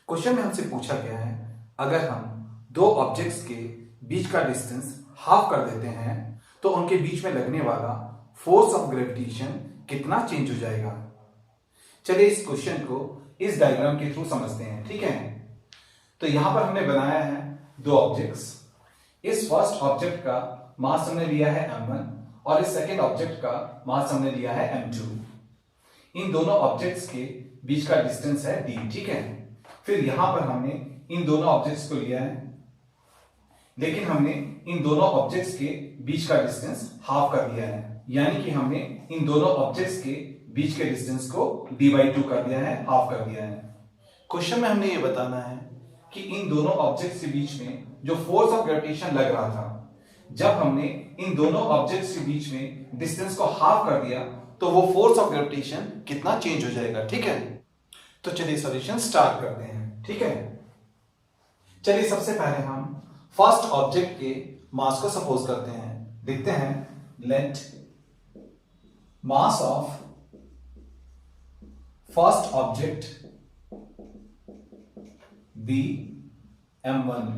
Question में हमसे पूछा गया है, अगर हम दो ऑब्जेक्ट्स के बीच का डिस्टेंस हाफ कर देते हैं तो उनके बीच में लगने वाला फोर्स ऑफ ग्रेविटेशन कितना चेंज हो जाएगा। चलिए इस क्वेश्चन को इस डायग्राम के थ्रू समझते हैं। ठीक है, तो यहां पर हमने बनाया है दो ऑब्जेक्ट्स। इस फर्स्ट ऑब्जेक्ट का मास हमने लिया है m1 और इस सेकेंड ऑब्जेक्ट का मास हमने लिया है m2। इन दोनों ऑब्जेक्ट्स के बीच का डिस्टेंस है d। ठीक है, फिर यहां पर हमने इन दोनों ऑब्जेक्ट्स को लिया है, लेकिन हमने इन दोनों ऑब्जेक्ट्स के बीच का डिस्टेंस हाफ कर दिया है, यानी कि हमने इन दोनों ऑब्जेक्ट्स के बीच के डिस्टेंस को d/2 कर दिया है, हाफ कर दिया है। क्वेश्चन में हमने ये बताना है कि इन दोनों ऑब्जेक्ट्स के बीच में जो फोर्स ऑफ ग्रेविटेशन लग रहा था, जब हमने इन दोनों ऑब्जेक्ट्स के बीच में डिस्टेंस को हाफ कर दिया तो वो फोर्स ऑफ ग्रेविटेशन कितना चेंज हो जाएगा। ठीक है, तो चलिए सॉल्यूशन स्टार्ट करते हैं। ठीक है, चलिए सबसे पहले हम फर्स्ट ऑब्जेक्ट के मास को सपोज करते हैं। देखते हैं, let mass of first object be m1।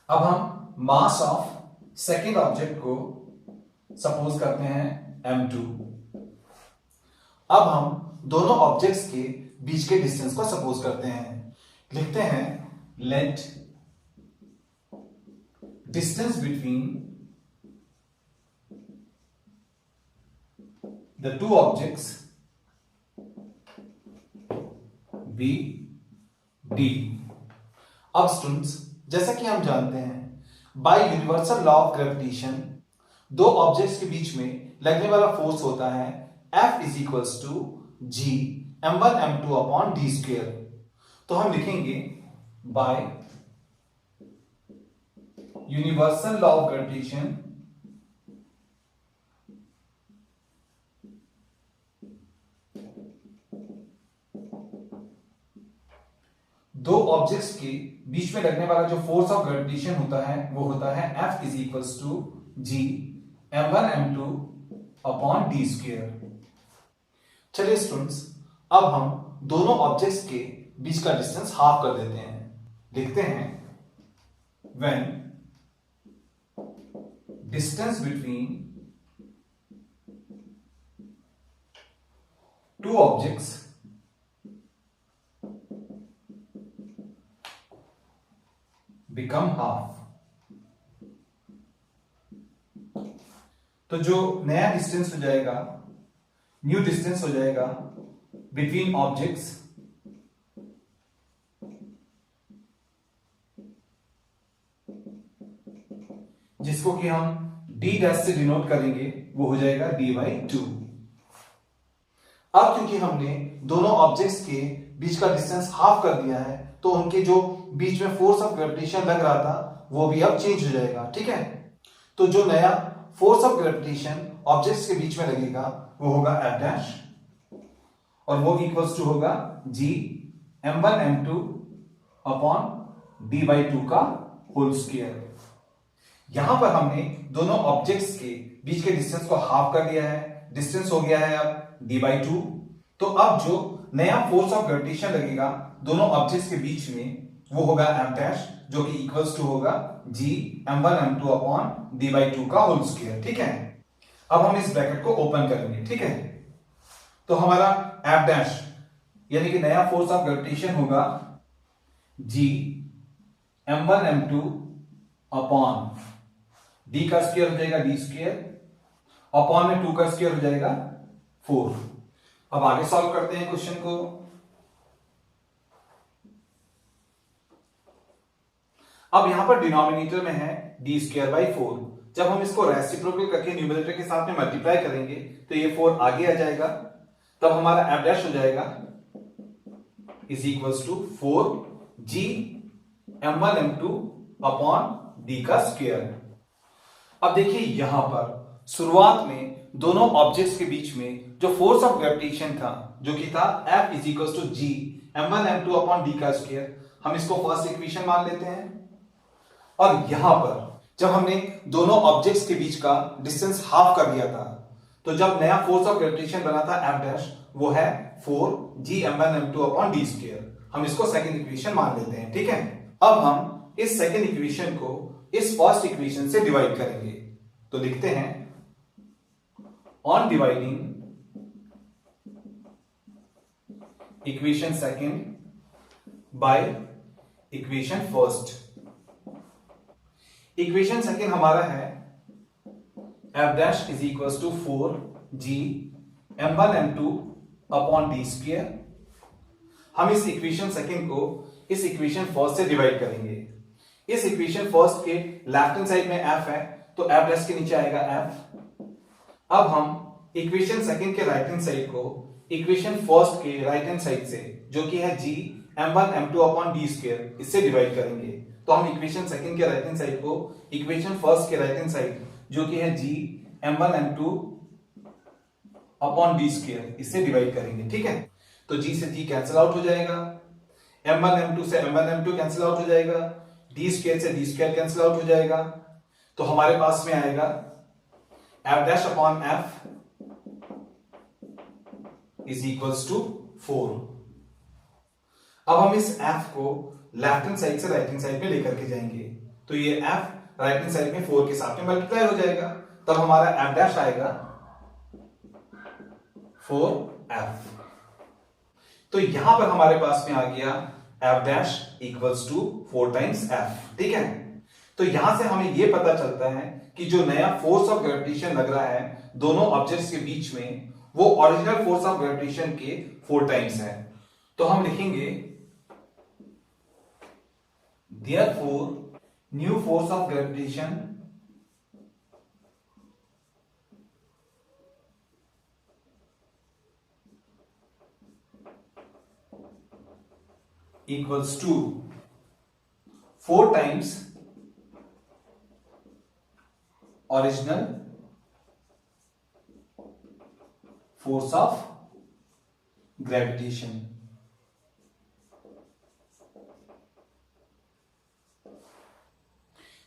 अब हम मास ऑफ सेकेंड ऑब्जेक्ट को सपोज करते हैं m2। अब हम दोनों ऑब्जेक्ट्स के बीच के डिस्टेंस को सपोज करते हैं। लिखते हैं, let distance between the two objects be D. अब स्टूडेंट्स, जैसा कि हम जानते हैं by universal law of gravitation दो ऑब्जेक्ट्स के बीच में लगने वाला फोर्स होता है F = G m1 m2 upon d square. तो हम लिखेंगे bye universal law of gravitation दो ऑब्जेक्ट्स के बीच में लगने वाला जो फोर्स ऑफ ग्रेविटेशन होता है वो होता है F = G m1 m2 upon d square. चलिए स्टूडेंट्स, अब हम दोनों ऑब्जेक्ट्स के बीच का डिस्टेंस हाफ कर देते हैं। लिखते हैं, when distance between two objects become half. तो जो नया डिस्टेंस हो जाएगा, न्यू डिस्टेंस हो जाएगा बिटवीन ऑब्जेक्ट्स, जिसको कि हम d डैश से डिनोट करेंगे, वो हो जाएगा d/2। अब क्योंकि हमने दोनों ऑब्जेक्ट्स के बीच का डिस्टेंस हाफ कर दिया है तो उनके जो बीच में फोर्स ऑफ ग्रेविटेशन लग रहा था वो भी अब चेंज हो जाएगा। ठीक है, तो जो नया फोर्स ऑफ ग्रेविटेशन ऑब्जेक्ट्स के बीच में लगेगा वो होगा F' और वो इक्वल्स टू होगा G m1 m2 upon d/2 का होल स्क्वायर। यहां पर हमने दोनों ऑब्जेक्ट्स के बीच के डिस्टेंस को हाफ कर दिया है, डिस्टेंस हो गया है अब d/2। तो अब जो नया फोर्स ऑफ ग्रेविटेशन लगेगा दोनों ऑब्जेक्ट्स के बीच में वो होगा F' जो कि इक्वल्स टू होगा G m1 m2 upon d/2 का होल स्क्वायर। ठीक है, अब हम इस ब्रैकेट को ओपन करेंगे। ठीक है, तो हमारा F' यानी कि नया फोर्स ऑफ ग्रेविटेशन होगा G m1 m2 upon d का स्क्वायर हो जाएगा d स्क्वायर, अपॉन में 2 का स्क्वायर हो जाएगा 4। अब आगे सॉल्व करते हैं क्वेश्चन को। अब यहां पर डिनोमिनेटर में है d²/4। जब हम इसको रेसिप्रोकल करके न्यूमरेटर के साथ में मल्टीप्लाई करेंगे तो ये 4 आगे आ जाएगा, तब हमारा F' हो जाएगा = 4G m1 m2 upon d का स्क्वायर। अब देखिए यहां पर शुरुआत में दोनों ऑब्जेक्ट्स के बीच में जो फोर्स ऑफ ग्रेविटेशन था जो कि था F = G m1 m2 upon d का स्क्वायर, हम इसको फर्स्ट इक्वेशन मान लेते हैं। और यहां पर जब हमने दोनों ऑब्जेक्ट्स के बीच का डिस्टेंस हाफ कर दिया था तो जब नया फोर्स ऑफ ग्रेविटेशन बना था F' वो है 4G m1 m2 upon d square. हम इसको सेकंड इक्वेशन मान लेते हैं, ठीक है। अब हम इस सेकंड इक्वेशन को इस फर्स्ट इक्वेशन से डिवाइड करेंगे, तो लिखते हैं on dividing equation second by equation first. Equation second हमारा है f dash is equal to 4g m1 m2 upon D square. हम इस इक्वेशन सेकंड को इस इक्वेशन फर्स्ट से डिवाइड करेंगे। इस इक्वेशन फर्स्ट के लेफ्ट हैंड साइड में f है, तो f डैश के नीचे आएगा f। अब हम इक्वेशन सेकंड के राइट हैंड साइड को इक्वेशन फर्स्ट के राइट हैंड साइड से, जो कि है g m1 m2 upon D square, इससे डिवाइड करेंगे। तो हम इक्वेशन सेकंड के राइट हैंड साइड को इक्वेशन फर्स्ट के राइट हैंड साइड, जो कि है g m1 m2 upon D square, इससे डिवाइड करेंगे, ठीक है। तो g से g कैंसिल आउट हो जाएगा, m1 m2 से m1 m2 कैंसिल आउट हो जाएगा, डी स्क्वायर से डी स्क्वायर कैंसिल आउट हो जाएगा। तो हमारे पास में आएगा f dash upon f is equals to 4। अब हम इस f को लेफ्ट हैंड साइड से राइट हैंड साइड में लेकर के जाएंगे, तो ये f राइट हैंड साइड में 4 के साथ में मल्टीप्लाई हो जाएगा, तब हमारा f डैश आएगा 4f। तो यहां पर हमारे पास में आ गया f dash equals to 4 times f, ठीक है। तो यहां से हमें यह पता चलता है कि जो नया फोर्स ऑफ ग्रेविटेशन लग रहा है दोनों ऑब्जेक्ट्स के बीच में, वो ओरिजिनल फोर्स ऑफ ग्रेविटेशन के 4 टाइम्स है। तो हम लिखेंगे therefore new force of gravitation equals to 4 times original force of gravitation।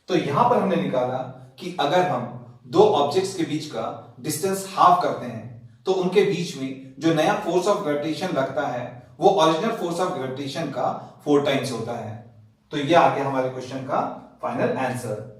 तो यहां पर हमने निकाला कि अगर हम दो ऑब्जेक्ट्स के बीच का डिस्टेंस हाफ करते हैं तो उनके बीच में जो नया फोर्स ऑफ ग्रेविटेशन लगता है वो ओरिजिनल फोर्स ऑफ ग्रेविटेशन का 4 टाइम्स होता है। तो ये आ गया हमारे क्वेश्चन का फाइनल आंसर।